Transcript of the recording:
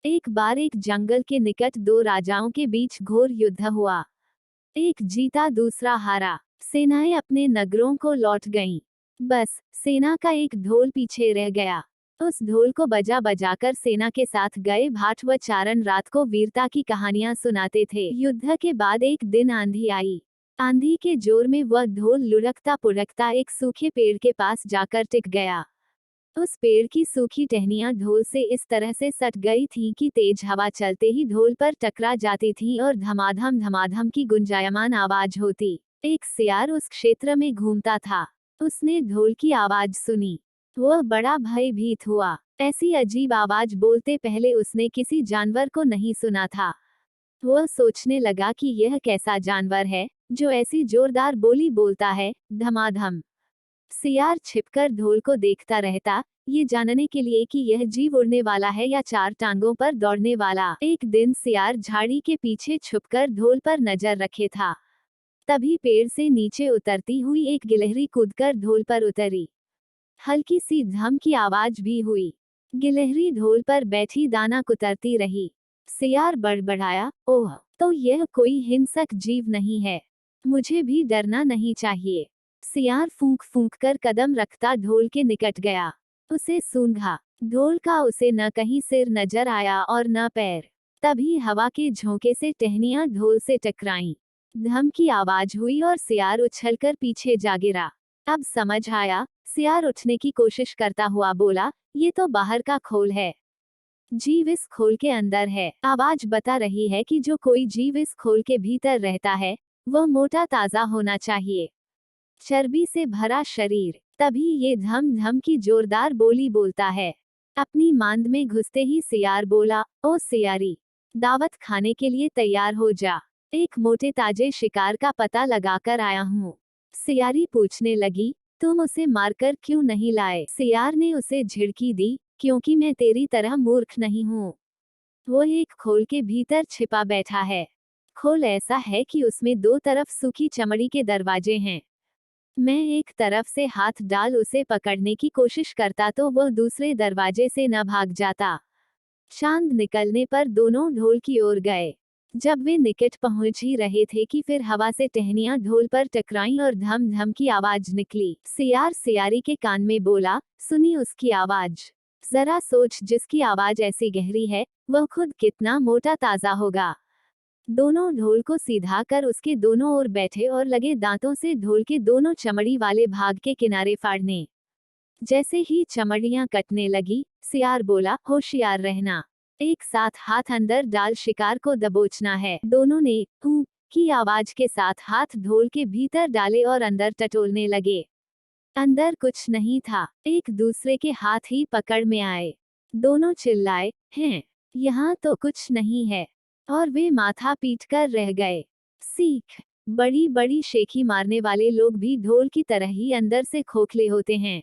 एक बार एक जंगल के निकट दो राजाओं के बीच घोर युद्ध हुआ। एक जीता दूसरा हारा। सेनाएं अपने नगरों को लौट गईं। बस सेना का एक ढोल पीछे रह गया। उस ढोल को बजा बजाकर सेना के साथ गए भाट व चारण रात को वीरता की कहानियां सुनाते थे। युद्ध के बाद एक दिन आंधी आई। आंधी के जोर में वह ढोल लुढ़कता पुढ़कता एक सूखे पेड़ के पास जाकर टिक गया। उस पेड़ की सूखी टहनियां ढोल से इस तरह से सट गई थीं कि तेज हवा चलते ही ढोल पर टकरा जाती थीं और धमाधम धमाधम की गुंजायमान आवाज होती। एक सियार उस क्षेत्र में घूमता था। उसने ढोल की आवाज सुनी। वह बड़ा भयभीत हुआ। ऐसी अजीब आवाज बोलते पहले उसने किसी जानवर को नहीं सुना था। वह सोचने लगा कि यह कैसा जानवर है जो ऐसी जोरदार बोली बोलता है, धमाधम। सियार छिपकर ढोल को देखता रहता, ये जानने के लिए कि यह जीव उड़ने वाला है या चार टांगों पर दौड़ने वाला। एक दिन सियार झाड़ी के पीछे छुपकर ढोल पर नजर रखे था। तभी पेड़ से नीचे उतरती हुई एक गिलहरी कूदकर ढोल पर उतरी। हल्की सी धम की आवाज भी हुई। गिलहरी ढोल पर बैठी दाना कुतरती रही। सियार बड़बड़ाया, ओह, तो यह कोई हिंसक जीव नहीं है। मुझे भी डरना नहीं चाहिए। सियार फूंक फूंक कर कदम रखता ढोल के निकट गया। उसे सूंघा। ढोल का उसे न कहीं सिर नजर आया और न पैर। तभी हवा के झोंके से टहनियां ढोल से टकराईं। धम की आवाज हुई और सियार उछलकर पीछे जा गिरा। अब समझ आया। सियार उठने की कोशिश करता हुआ बोला, ये तो बाहर का खोल है। जीव इस खोल के अंदर है। आवाज बता रही है कि जो कोई जीव इस खोल के भीतर रहता है वह मोटा ताजा होना चाहिए, चर्बी से भरा शरीर, तभी ये धम धम की जोरदार बोली बोलता है। अपनी मांद में घुसते ही सियार बोला, ओ सियारी, दावत खाने के लिए तैयार हो जा। एक मोटे ताजे शिकार का पता लगाकर आया हूँ। सियारी पूछने लगी, तुम उसे मारकर क्यों नहीं लाए? सियार ने उसे झिड़की दी, क्योंकि मैं तेरी तरह मूर्ख नहीं हूँ। वो एक खोल के भीतर छिपा बैठा है। खोल ऐसा है कि उसमें दो तरफ सूखी चमड़ी के दरवाजे हैं। मैं एक तरफ से हाथ डाल उसे पकड़ने की कोशिश करता तो वह दूसरे दरवाजे से न भाग जाता। चांद निकलने पर दोनों ढोल की ओर गए। जब वे निकट पहुंच ही रहे थे कि फिर हवा से टहनियां ढोल पर टकराईं और धम धम की आवाज निकली। सियार सियारी के कान में बोला, सुनी उसकी आवाज? जरा सोच, जिसकी आवाज ऐसी गहरी है वह खुद कितना मोटा ताजा होगा। दोनों ढोल को सीधा कर उसके दोनों ओर बैठे और लगे दांतों से ढोल के दोनों चमड़ी वाले भाग के किनारे फाड़ने। जैसे ही चमड़ियां कटने लगी, सियार बोला, होशियार रहना। एक साथ हाथ अंदर डाल शिकार को दबोचना है। दोनों ने हूं की आवाज के साथ हाथ ढोल के भीतर डाले और अंदर टटोलने लगे। अंदर कुछ नहीं था, एक दूसरे के हाथ ही पकड़ में आए। दोनों चिल्लाए, हैं, यहाँ तो कुछ नहीं है, और वे माथा पीट कर रह गए। सीख, बड़ी बड़ी शेखी मारने वाले लोग भी ढोल की तरह ही अंदर से खोखले होते हैं।